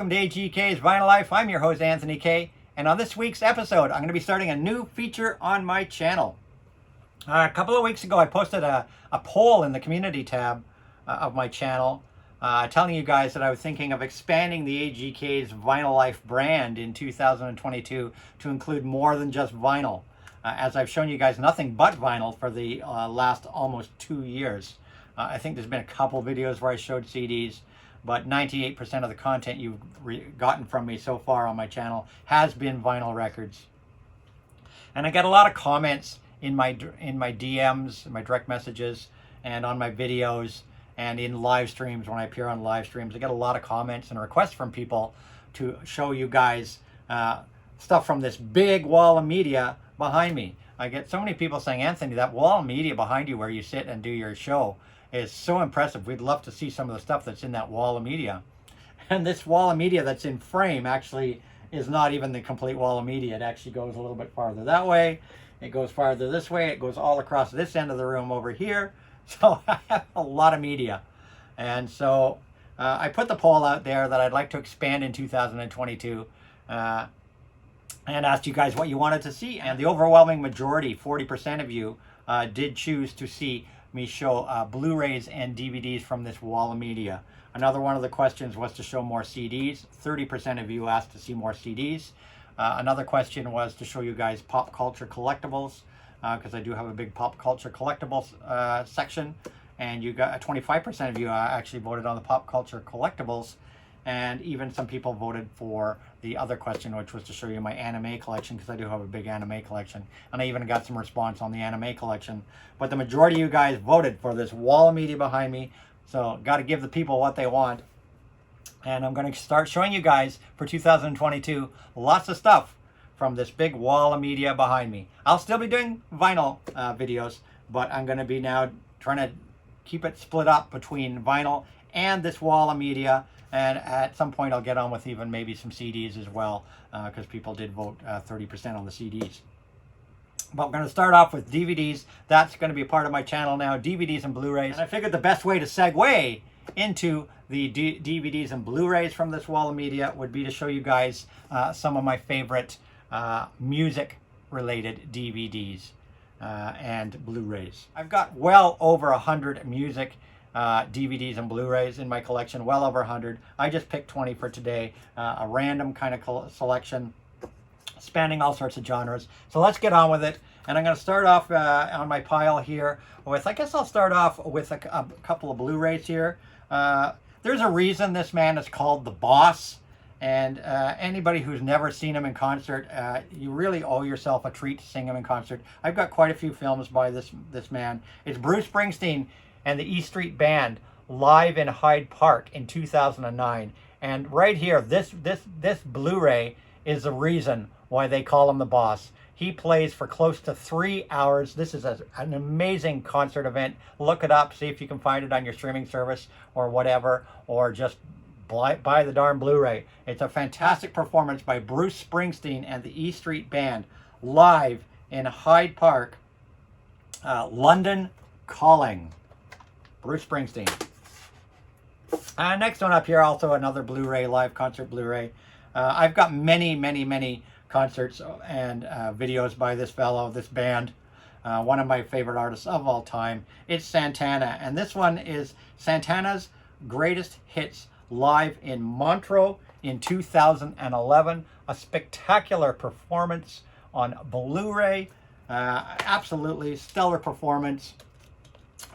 welcome to AGK's Vinyl Life. I'm your host, Anthony K. And on this week's episode, I'm going to be starting a new feature on my channel. A couple of weeks ago, I posted a poll in the community tab of my channel telling you guys that I was thinking of expanding the AGK's Vinyl Life brand in 2022 to include more than just vinyl. As I've shown you guys nothing but vinyl for the last almost 2 years. I think there's been a couple videos where I showed CDs, but 98% of the content you've gotten from me so far on my channel has been vinyl records. And I get a lot of comments in my DMs, my direct messages, and on my videos, and in live streams when I appear on live streams. I get a lot of comments and requests from people to show you guys stuff from this big wall of media behind me. I get so many people saying, Anthony, that wall of media behind you where you sit and do your show is so impressive. We'd love to see some of the stuff that's in that wall of media. And this wall of media that's in frame actually is not even the complete wall of media. It actually goes a little bit farther that way. It goes farther this way. It goes all across this end of the room over here. So I have a lot of media. And so I put the poll out there that I'd like to expand in 2022 and asked you guys what you wanted to see. And the overwhelming majority, 40% of you, did choose to see me show Blu-rays and DVDs from this wall of media. Another one of the questions was to show more CDs. 30% of you asked to see more CDs. Another question was to show you guys pop culture collectibles, because I do have a big pop culture collectibles section. And you got 25% of you actually voted on the pop culture collectibles. And even some people voted for the other question, which was to show you my anime collection, because I do have a big anime collection. And I even got some response on the anime collection. But the majority of you guys voted for this wall of media behind me. So got to give the people what they want. And I'm going to start showing you guys for 2022 lots of stuff from this big wall of media behind me. I'll still be doing vinyl videos, but I'm going to be now trying to keep it split up between vinyl and this wall of media. And at some point I'll get on with even maybe some CDs as well, because people did vote 30% on the CDs. But we're going to start off with DVDs. That's going to be a part of my channel now, DVDs and Blu-rays. And I figured the best way to segue into the DVDs and Blu-rays from this wall of media would be to show you guys some of my favorite music-related DVDs and Blu-rays. I've got well over 100 music DVDs and Blu-rays in my collection, well over 100. I just picked 20 for today, a random kind of selection spanning all sorts of genres. So let's get on with it. And I'm going to start off on my pile here with, I guess I'll start off with a couple of Blu-rays here. There's a reason this man is called the Boss. And anybody who's never seen him in concert, you really owe yourself a treat to sing him in concert. I've got quite a few films by this man. It's Bruce Springsteen and the E Street Band live in Hyde Park in 2009. And right here, this Blu-ray is the reason why they call him the Boss. He plays for close to 3 hours. This is an amazing concert event. Look it up, see if you can find it on your streaming service or whatever, or just buy the darn Blu-ray. It's a fantastic performance by Bruce Springsteen and the E Street Band live in Hyde Park, London Calling. Bruce Springsteen. Next one up here, also another Blu-ray, live concert Blu-ray. I've got many concerts and videos by this fellow, this band. One of my favorite artists of all time. It's Santana. And this one is Santana's Greatest Hits live in Montreux in 2011. A spectacular performance on Blu-ray. Absolutely stellar performance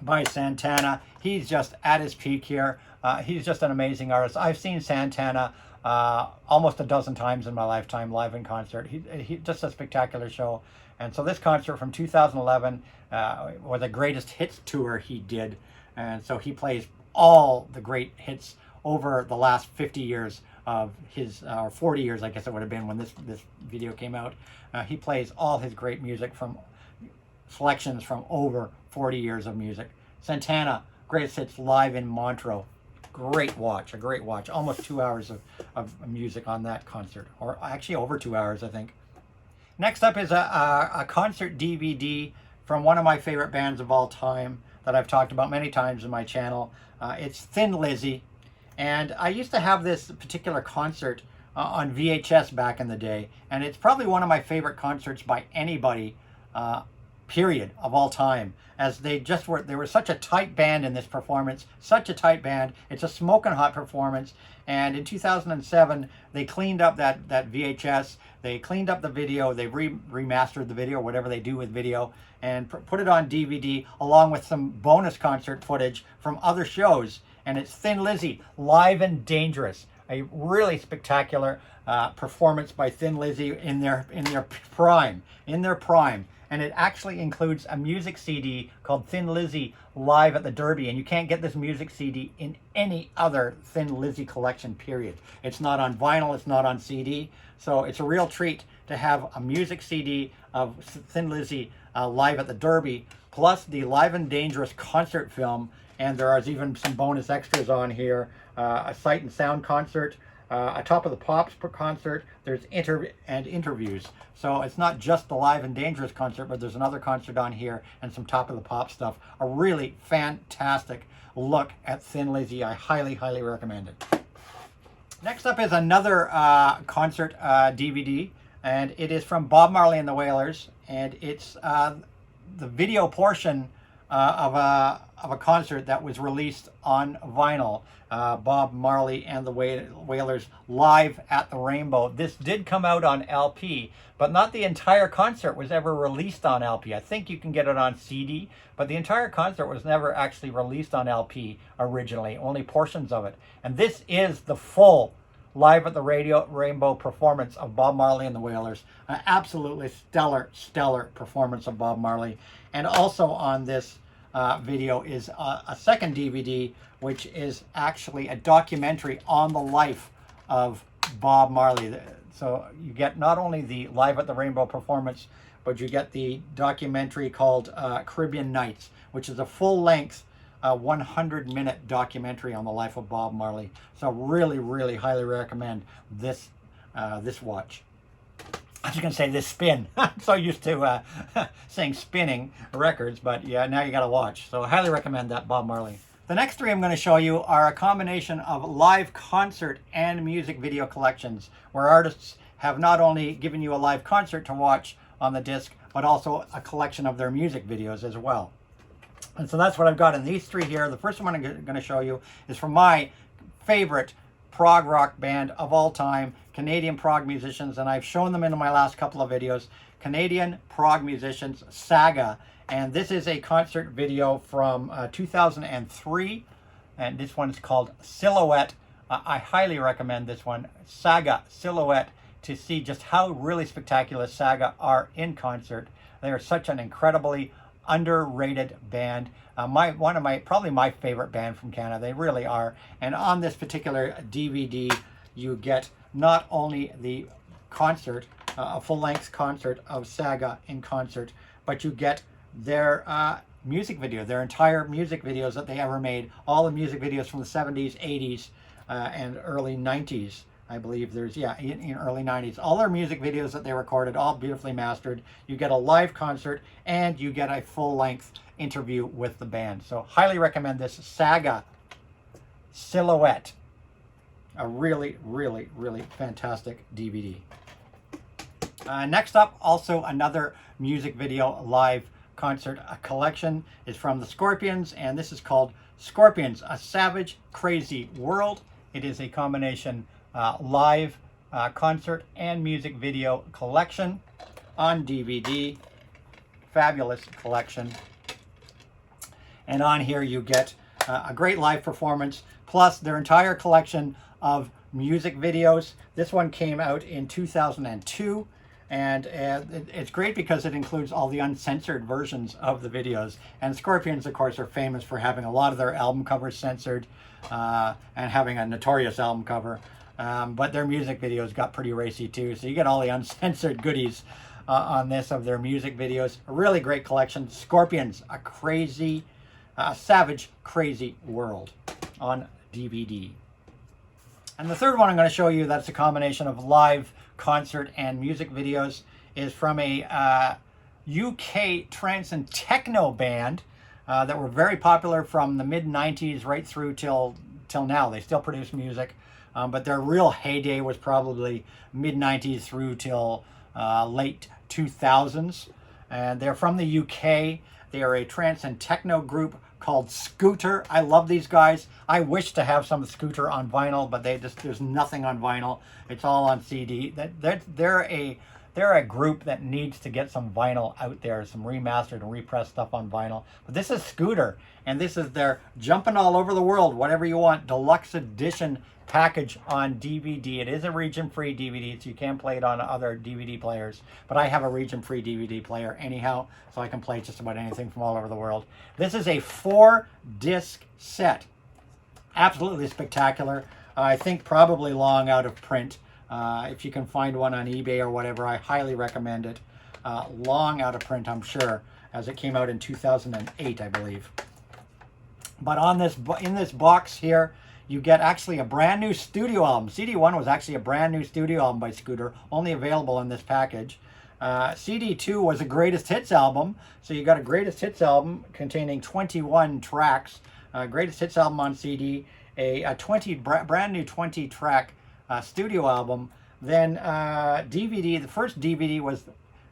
by Santana. He's just at his peak here. He's just an amazing artist. I've seen Santana almost a dozen times in my lifetime live in concert. He just a spectacular show. And so this concert from 2011 was a greatest hits tour he did. And so he plays all the great hits over the last 50 years of his, or 40 years, I guess it would have been when this video came out. He plays all his great music from selections from over 40 years of music. Santana, Greatest Hits live in Montreux. Great watch, a great watch. Almost 2 hours of music on that concert, or actually over 2 hours, I think. Next up is a concert DVD from one of my favorite bands of all time that I've talked about many times in my channel. It's Thin Lizzy, And I used to have this particular concert on VHS back in the day, and it's probably one of my favorite concerts by anybody, period, of all time, as they were such a tight band in this performance, such a tight band. It's a smoking hot performance. And in 2007, they cleaned up that VHS. They cleaned up the video. They remastered the video, whatever they do with video, and put it on DVD along with some bonus concert footage from other shows. And it's Thin Lizzy, Live and Dangerous. A really spectacular performance by Thin Lizzy in their prime. And it actually includes a music CD called Thin Lizzy Live at the Derby. And you can't get this music CD in any other Thin Lizzy collection, period. It's not on vinyl, it's not on CD. So it's a real treat to have a music CD of Thin Lizzy Live at the Derby, plus the Live and Dangerous concert film. And there is even some bonus extras on here. A Sight and Sound concert, a Top of the Pops concert. There's interviews. So it's not just the Live and Dangerous concert, but there's another concert on here and some Top of the Pop stuff. A really fantastic look at Thin Lizzy. I highly, highly recommend it. Next up is another concert DVD, and it is from Bob Marley and the Wailers, and it's the video portion of a concert that was released on vinyl. Bob Marley and the Wailers Live at the Rainbow. This did come out on LP, but not the entire concert was ever released on LP. I think you can get it on CD, but the entire concert was never actually released on LP originally, only portions of it. And this is the full Live at the Rainbow performance of Bob Marley and the Wailers. An absolutely stellar performance of Bob Marley. And also on this video is a second DVD, which is actually a documentary on the life of Bob Marley. So you get not only the Live at the Rainbow performance, but you get the documentary called Caribbean Nights, which is a full-length 100-minute documentary on the life of Bob Marley. So really, really highly recommend this watch. I was going to say this spin. I'm so used to saying spinning records, but yeah, now you got to watch. So I highly recommend that Bob Marley. The next three I'm going to show you are a combination of live concert and music video collections, where artists have not only given you a live concert to watch on the disc, but also a collection of their music videos as well. And so that's what I've got in these three here. The first one I'm going to show you is from my favorite prog rock band of all time, Canadian prog musicians, and I've shown them in my last couple of videos. Canadian prog musicians, Saga, and this is a concert video from 2003, and this one's called Silhouette. I highly recommend this one, Saga Silhouette, to see just how really spectacular Saga are in concert. They are such an incredibly underrated band. Probably my favorite band from Canada. They really are. And on this particular DVD, you get not only the concert, a full-length concert of Saga in concert, but you get their music video, their entire music videos that they ever made. All the music videos from the 70s, 80s, and early 90s. I believe there's, in early 90s. All their music videos that they recorded, all beautifully mastered. You get a live concert, and you get a full-length interview with the band. So highly recommend this Saga Silhouette. A really, really, really fantastic DVD. Next up, also another music video live concert collection is from the Scorpions, and this is called Scorpions, A Savage, Crazy World. It is a combination live concert and music video collection on DVD. Fabulous collection. And on here you get a great live performance, plus their entire collection of music videos. This one came out in 2002, and it's great because it includes all the uncensored versions of the videos. And Scorpions, of course, are famous for having a lot of their album covers censored and having a notorious album cover. But their music videos got pretty racy too, so you get all the uncensored goodies on this of their music videos. A really great collection. Scorpions, a savage, crazy world on DVD. And the third one I'm going to show you that's a combination of live concert and music videos is from a UK trance and techno band that were very popular from the mid-90s right through till till now. They still produce music, but their real heyday was probably mid-90s through till late 2000s. And they're from the UK. They are a trance and techno group called Scooter. I love these guys. I wish to have some Scooter on vinyl, but there's nothing on vinyl. It's all on CD. They're a group that needs to get some vinyl out there, some remastered and repressed stuff on vinyl. But this is Scooter, and this is their Jumping All Over the World, Whatever You Want, deluxe edition package on DVD. It is a region-free DVD, so you can play it on other DVD players. But I have a region-free DVD player anyhow, so I can play just about anything from all over the world. This is a 4-disc set. Absolutely spectacular. I think probably long out of print. If you can find one on eBay or whatever, I highly recommend it. Long out of print, I'm sure, as it came out in 2008, I believe. But in this box here, you get actually a brand new studio album. CD1 was actually a brand new studio album by Scooter, only available in this package. CD2 was a greatest hits album, so you got a greatest hits album containing 21 tracks. Greatest hits album on CD, a brand new 20-track studio album. Then DVD, the first DVD was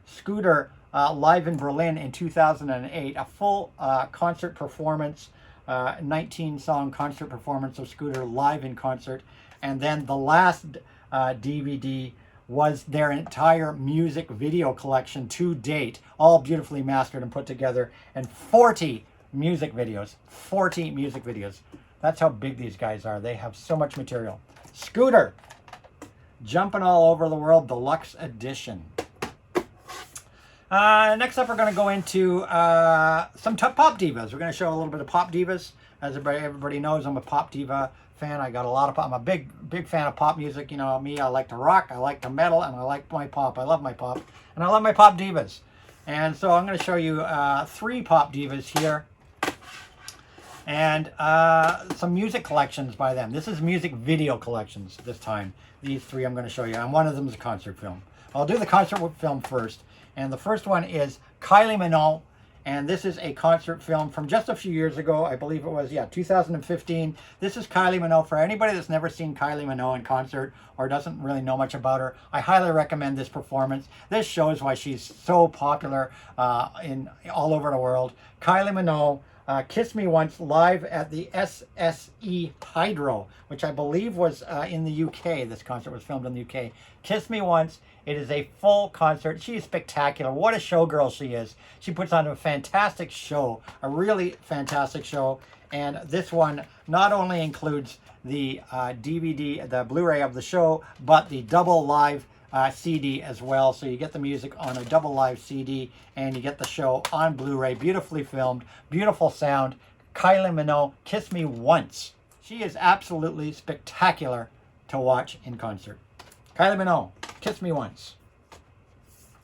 Scooter live in Berlin in 2008, a full concert performance, 19-song concert performance of Scooter live in concert. And then the last DVD was their entire music video collection to date, all beautifully mastered and put together, and 40 music videos. 40 music videos. That's how big these guys are. They have so much material. Scooter, Jumping All Over the World, deluxe edition. Next up, we're going to go into some pop divas. We're going to show a little bit of pop divas. As everybody knows, I'm a pop diva fan. I got a lot of pop. I'm a big fan of pop music. You know me, I like to rock, I like to metal, and I like my pop. I love my pop, and I love my pop divas. And so I'm going to show you 3 pop divas here, and some music collections by them. This is music video collections this time. These 3 I'm going to show you, and one of them is a concert film. I'll do the concert film first. And the first one is Kylie Minogue, and this is a concert film from just a few years ago. I believe it was, 2015. This is Kylie Minogue. For anybody that's never seen Kylie Minogue in concert or doesn't really know much about her, I highly recommend this performance. This shows why she's so popular in all over the world. Kylie Minogue, Kiss Me Once, live at the SSE Hydro, which I believe was in the UK. This concert was filmed in the UK. Kiss Me Once. It is a full concert. She is spectacular. What a showgirl she is. She puts on a fantastic show, a really fantastic show. And this one not only includes the DVD, the Blu-ray of the show, but the double live CD as well. So you get the music on a double live CD and you get the show on Blu-ray. Beautifully filmed, beautiful sound. Kylie Minogue, Kiss Me Once. She is absolutely spectacular to watch in concert. Kylie Minogue, Kiss Me Once.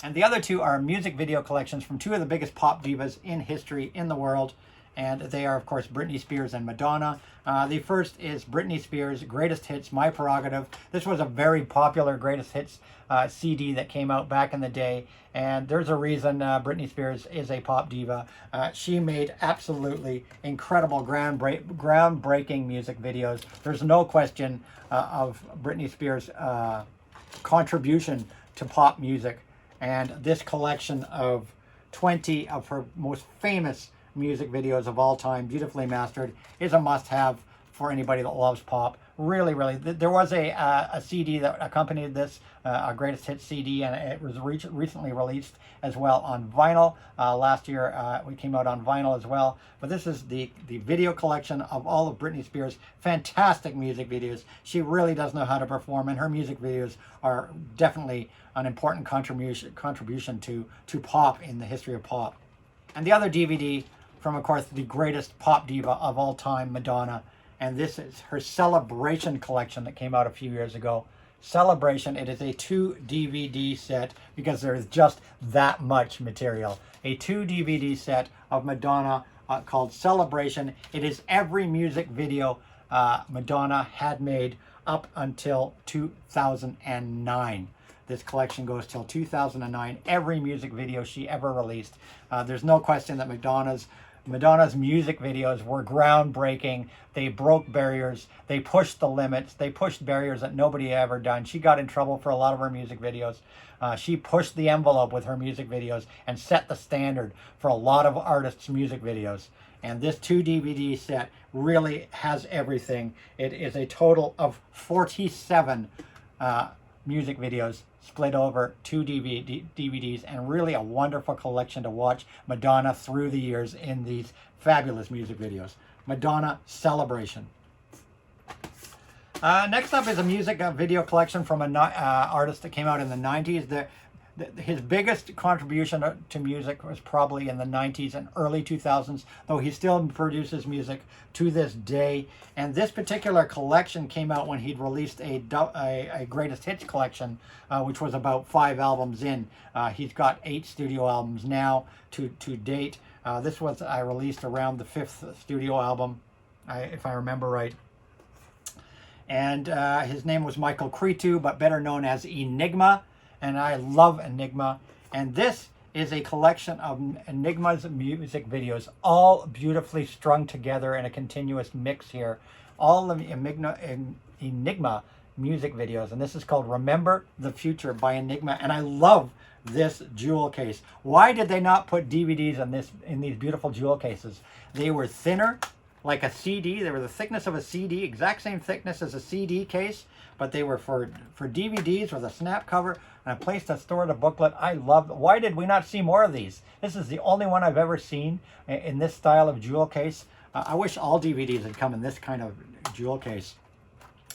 And the other 2 are music video collections from 2 of the biggest pop divas in history in the world. And they are, of course, Britney Spears and Madonna. The first is Britney Spears' Greatest Hits, My Prerogative. This was a very popular Greatest Hits CD that came out back in the day. And there's a reason Britney Spears is a pop diva. She made absolutely incredible, groundbreaking music videos. There's no question of Britney Spears' contribution to pop music. And this collection of 20 of her most famous music videos of all time, beautifully mastered, is a must-have for anybody that loves pop. Really, really. There was a CD that accompanied this, a Greatest Hits CD, and it was recently released as well on vinyl. Last year, we came out on vinyl as well. But this is the video collection of all of Britney Spears' fantastic music videos. She really does know how to perform, and her music videos are definitely an important contribution to pop in the history of pop. And the other DVD from, of course, the greatest pop diva of all time, Madonna. And this is her Celebration collection that came out a few years ago. Celebration, it is a 2 DVD set because there is just that much material. A 2 DVD set of Madonna called Celebration. It is every music video Madonna had made up until 2009. This collection goes till 2009. Every music video she ever released. There's no question that Madonna's Madonna's music videos were groundbreaking. They broke barriers. They pushed the limits. They pushed barriers that nobody had ever done. She got in trouble for a lot of her music videos. She pushed the envelope with her music videos and set the standard for a lot of artists' music videos. And this 2 DVD set really has everything. It is a total of 47 music videos split over 2 DVDs, and really a wonderful collection to watch Madonna through the years in these fabulous music videos. Madonna Celebration. Next up is a music video collection from an artist that came out in the 90s. His biggest contribution to music was probably in the 90s and early 2000s, though he still produces music to this day. And this particular collection came out when he'd released a greatest hits collection, which was about 5 albums in. He's got 8 studio albums now to date. This was released around the 5th studio album, if I remember right. And his name was Michael Cretu, but better known as Enigma. And I love Enigma. And this is a collection of Enigma's music videos, all beautifully strung together in a continuous mix here. All of Enigma music videos. And this is called Remember the Future by Enigma. And I love this jewel case. Why did they not put DVDs in these beautiful jewel cases? They were thinner, like a CD. They were the thickness of a CD, exact same thickness as a CD case, but they were for DVDs with a snap cover and a place to store the booklet. I love. Why did we not see more of these? This is the only one I've ever seen in this style of jewel case. I wish all DVDs had come in this kind of jewel case.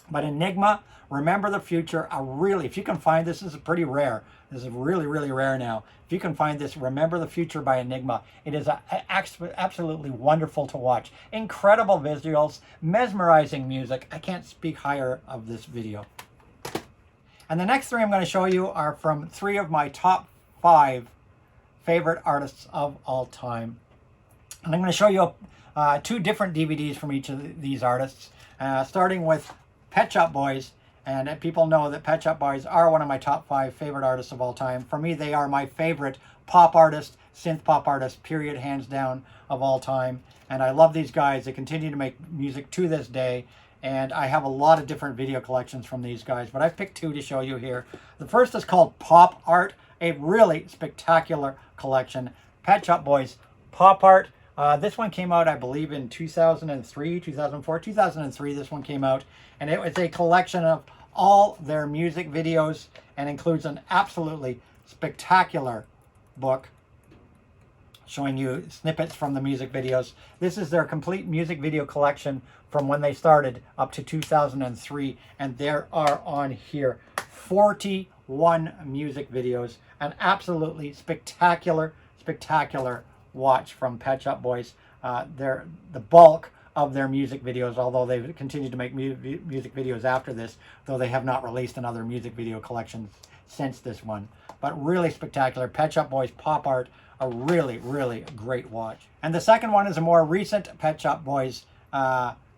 But Enigma, Remember the Future, if you can find this is pretty rare. This is really, really rare now. If you can find this, Remember the Future by Enigma, it is absolutely wonderful to watch. Incredible visuals, mesmerizing music. I can't speak higher of this video. And the next 3 I'm going to show you are from 3 of my top 5 favorite artists of all time. And I'm going to show you 2 different DVDs from each of these artists, starting with Pet Shop Boys. And people know that Pet Shop Boys are one of my top 5 favorite artists of all time. For me, they are my favorite pop artist, synth pop artist, period, hands down, of all time. And I love these guys. They continue to make music to this day. And I have a lot of different video collections from these guys, but I've picked 2 to show you here. The first is called Pop Art, a really spectacular collection. Pet Shop Boys Pop Art. This one came out, I believe, in 2003, 2004, 2003. This one came out, and it was a collection of all their music videos and includes an absolutely spectacular book showing you snippets from the music videos. This is their complete music video collection from when they started up to 2003, and there are on here 41 music videos. An absolutely spectacular watch from Pet Shop Boys. The bulk of their music videos, although they've continued to make music videos after this, though they have not released another music video collection since this one. But really spectacular. Pet Shop Boys Pop Art, a really, really great watch. And the second one is a more recent Pet Shop Boys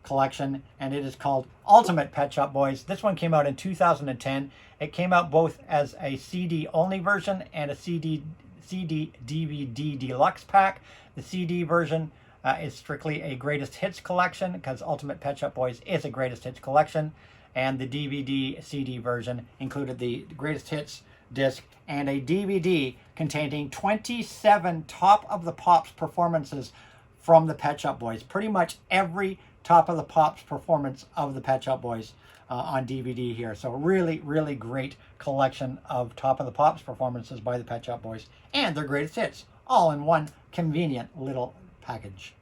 collection, and it is called Ultimate Pet Shop Boys. This one came out in 2010. It came out both as a CD only version and a CD DVD deluxe pack. The CD version is strictly a greatest hits collection, because Ultimate Pet Shop Boys is a greatest hits collection, and the DVD CD version included the greatest hits disc and a DVD containing 27 Top of the Pops performances from the Pet Shop Boys. Pretty much every Top of the Pops performance of the Pet Shop Boys on DVD here. So really, really great collection of Top of the Pops performances by the Pet Shop Boys and their greatest hits, all in one convenient little package.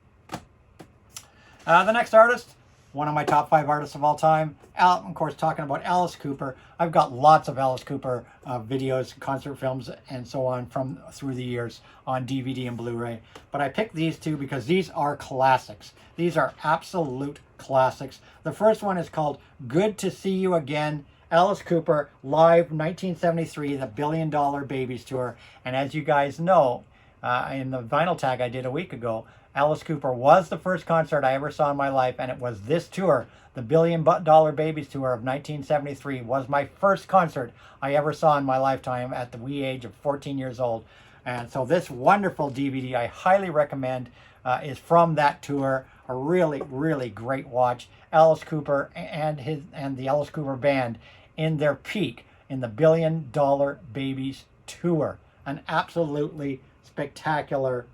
The next artist, one of my top 5 artists of all time, of course, talking about Alice Cooper. I've got lots of Alice Cooper videos, concert films, and so on through the years on DVD and Blu-ray. But I picked these 2 because these are classics. These are absolute classics. The first one is called Good to See You Again, Alice Cooper, live 1973, the $1 Billion Babies Tour. And as you guys know, in the vinyl tag I did a week ago, Alice Cooper was the first concert I ever saw in my life, and it was this tour, the $1 Billion Babies Tour of 1973, was my first concert I ever saw in my lifetime at the wee age of 14 years old. And so this wonderful DVD I highly recommend. is from that tour. A really, really great watch. Alice Cooper and the Alice Cooper Band in their peak in the $1 Billion Babies tour. An absolutely spectacular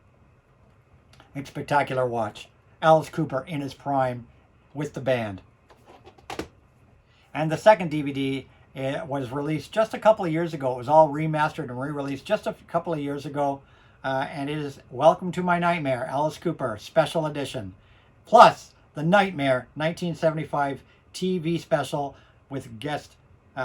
watch. Alice Cooper in his prime with the band. And the second DVD was released just a couple of years ago. It was all remastered and re-released just a couple of years ago. And it is Welcome to My Nightmare, Alice Cooper, Special Edition. Plus, The Nightmare 1975 TV special with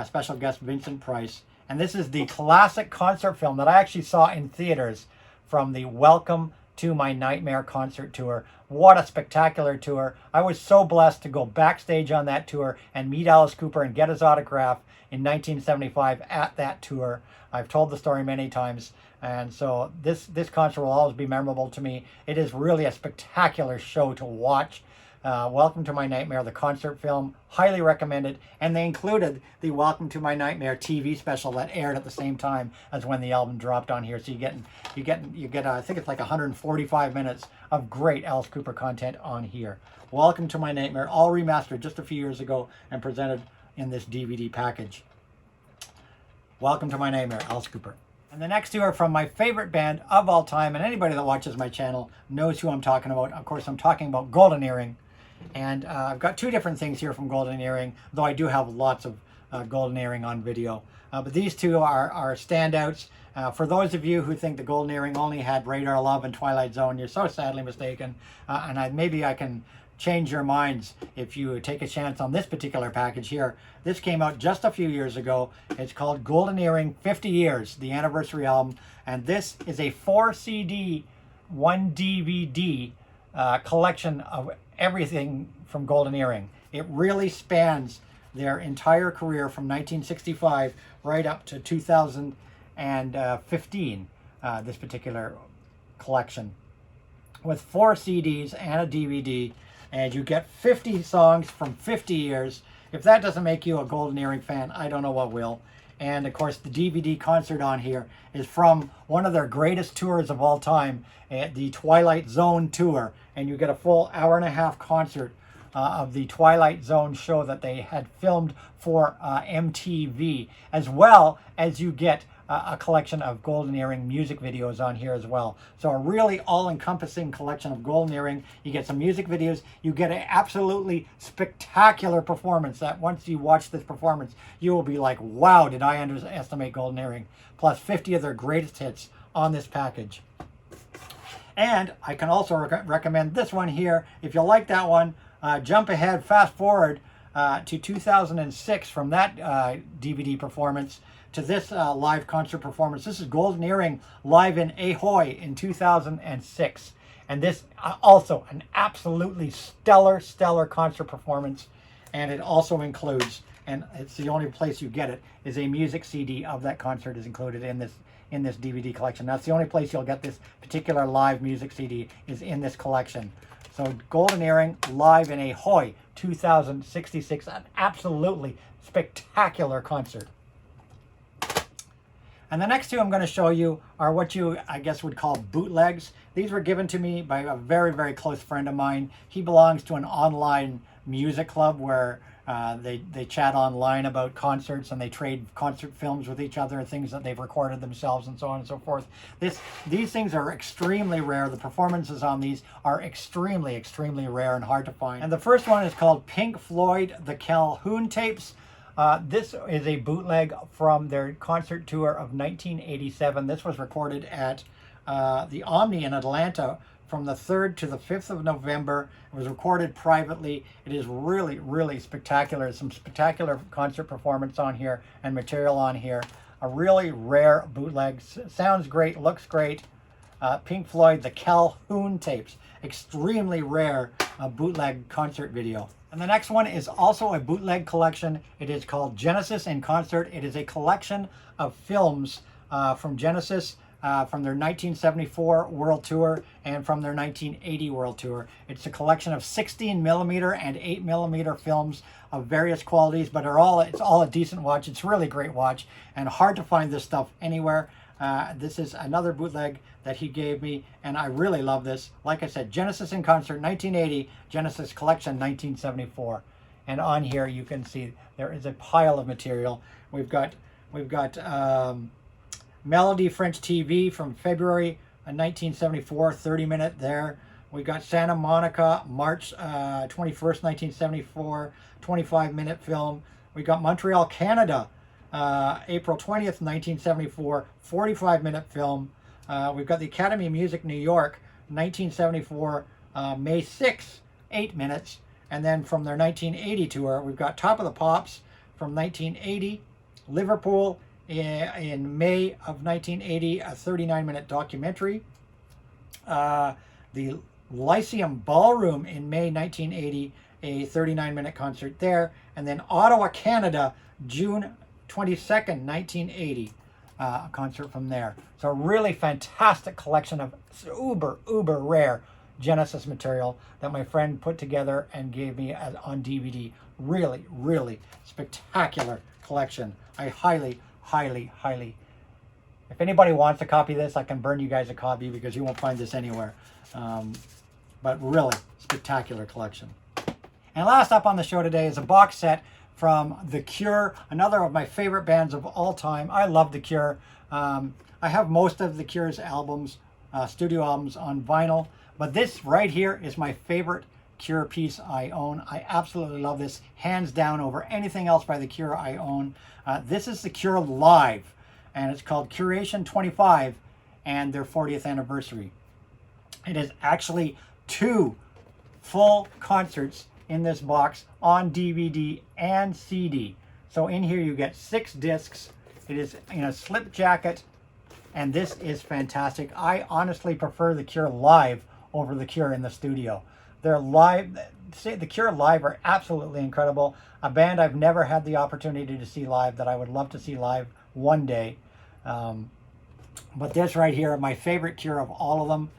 special guest Vincent Price. And this is the classic concert film that I actually saw in theaters from the Welcome to My Nightmare concert tour. What a spectacular tour. I was so blessed to go backstage on that tour and meet Alice Cooper and get his autograph in 1975 at that tour. I've told the story many times, and so this concert will always be memorable to me. It is really a spectacular show to watch. Welcome to My Nightmare, the concert film, highly recommended, and they included the Welcome to My Nightmare TV special that aired at the same time as when the album dropped on here. So you get I think it's like 145 minutes of great Alice Cooper content on here. Welcome to My Nightmare, all remastered just a few years ago and presented in this DVD package. Welcome to My Nightmare, Alice Cooper. And the next two are from my favorite band of all time, and anybody that watches my channel knows who I'm talking about. Of course, I'm talking about Golden Earring. And I've got two different things here from Golden Earring, though I do have lots of Golden Earring on video. But these two are standouts. For those of you who think the Golden Earring only had Radar Love and Twilight Zone, you're so sadly mistaken. Maybe I can change your minds if you take a chance on this particular package here. This came out just a few years ago. It's called Golden Earring 50 Years, the anniversary album. And this is a 4 CD, 1 DVD collection of everything from Golden Earring. It really spans their entire career from 1965 right up to 2015, this particular collection, with 4 CDs and a DVD, and you get 50 songs from 50 years. If that doesn't make you a Golden Earring fan, I don't know what will. And of course, the DVD concert on here is from one of their greatest tours of all time, the Twilight Zone tour. And you get a full hour-and-a-half concert of the Twilight Zone show that they had filmed for MTV, as well as you get a collection of Golden Earring music videos on here as well. So a really all-encompassing collection of Golden Earring. You get some music videos. You get an absolutely spectacular performance that once you watch this performance, you will be like, wow, did I underestimate Golden Earring? Plus 50 of their greatest hits on this package. And I can also recommend this one here. If you like that one, jump ahead, fast forward to 2006 from that DVD performance to this live concert performance. This is Golden Earring live in Ahoy in 2006. And this also an absolutely stellar concert performance. And it also includes, and it's the only place you get it, is a music CD of that concert is included in this DVD collection. That's the only place you'll get this particular live music CD is in this collection. So Golden Earring live in Ahoy 2066, an absolutely spectacular concert. And the next two I'm going to show you are what you, I guess, would call bootlegs. These were given to me by a very, very close friend of mine. He belongs to an online music club where they chat online about concerts and they trade concert films with each other and things that they've recorded themselves and so on and so forth. These things are extremely rare. The performances on these are extremely, extremely rare and hard to find. And the first one is called Pink Floyd, The Calhoun Tapes. This is a bootleg from their concert tour of 1987. This was recorded at the Omni in Atlanta from the 3rd to the 5th of November. It was recorded privately. It is really, really spectacular. Some spectacular concert performance on here and material on here. A really rare bootleg. Sounds great, looks great. Pink Floyd, The Calhoun Tapes. Extremely rare bootleg concert video. And the next one is also a bootleg collection. It is called Genesis in Concert. It is a collection of films from Genesis from their 1974 World Tour and from their 1980 World Tour. It's a collection of 16mm and 8mm films of various qualities, but it's all a decent watch. It's a really great watch and hard to find this stuff anywhere. This is another bootleg that he gave me, and I really love this. Like I said, Genesis in Concert 1980, Genesis Collection 1974. And on here you can see there is a pile of material. We've got Melody French TV from February 1974, 30-minute there. We got Santa Monica, March 21st, 1974, 25-minute film. We got Montreal, Canada, April 20th, 1974, 45-minute film. We've got the Academy of Music, New York, 1974, May 6th, 8 minutes. And then from their 1980 tour, we've got Top of the Pops from 1980, Liverpool in May of 1980, a 39-minute documentary. The Lyceum Ballroom in May 1980, a 39-minute concert there. And then Ottawa, Canada, June 22nd, 1980, a concert from there. So a really fantastic collection of uber rare Genesis material that my friend put together and gave me on DVD. Really spectacular collection. I highly, if anybody wants a copy of this, I can burn you guys a copy because you won't find this anywhere. But really spectacular collection. And last up on the show today is a box set from The Cure, another of my favorite bands of all time. I love The Cure. I have most of The Cure's albums, studio albums, on vinyl, but this right here is my favorite Cure piece I own. I absolutely love this, hands down, over anything else by The Cure I own. This is The Cure Live, and it's called Curation 25 and their 40th anniversary. It is actually 2 full concerts in this box on DVD and CD. So in here you get 6 discs. It is in a slip jacket, and this is fantastic. I honestly prefer The Cure live over The Cure in the studio. Their live, The Cure live are absolutely incredible. A band I've never had the opportunity to see live that I would love to see live one day. But this right here, my favorite Cure of all of them.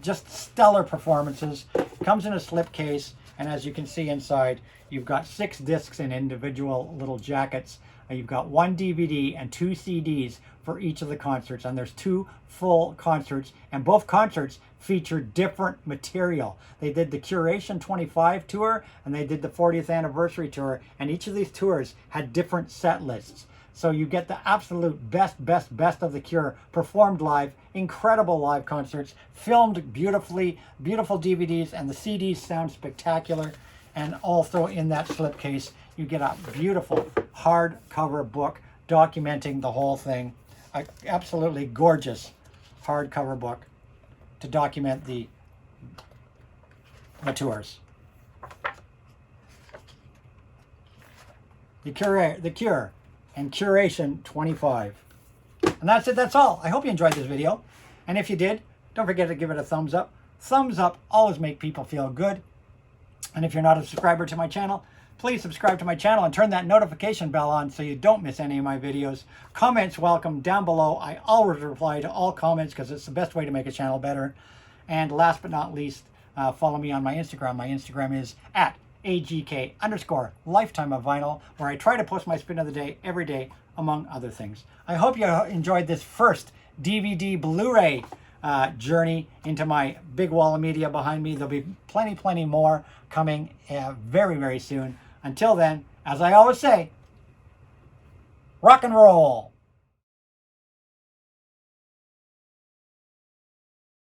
Just stellar performances. Comes in a slipcase, and as you can see inside, you've got 6 discs in individual little jackets. You've got 1 DVD and 2 CDs for each of the concerts, and there's 2 full concerts, and both concerts feature different material. They did the Curation 25 tour, and they did the 40th anniversary tour, and each of these tours had different set lists. So you get the absolute best of The Cure performed live, incredible live concerts, filmed beautifully, beautiful DVDs, and the CDs sound spectacular. And also in that slipcase, you get a beautiful hardcover book documenting the whole thing. An absolutely gorgeous hardcover book to document the tours. The Cure and Curation 25. And that's it, that's all. I hope you enjoyed this video. And if you did, don't forget to give it a thumbs up. Thumbs up always make people feel good. And if you're not a subscriber to my channel, please subscribe to my channel and turn that notification bell on so you don't miss any of my videos. Comments welcome down below. I always reply to all comments because it's the best way to make a channel better. And last but not least, follow me on my Instagram. My Instagram is at AGK_Lifetime of Vinyl, where I try to post my spin of the day every day, among other things. I hope you enjoyed this first DVD Blu-ray journey into my big wall of media behind me. There'll be plenty more coming very soon. Until then, as I always say, rock and roll.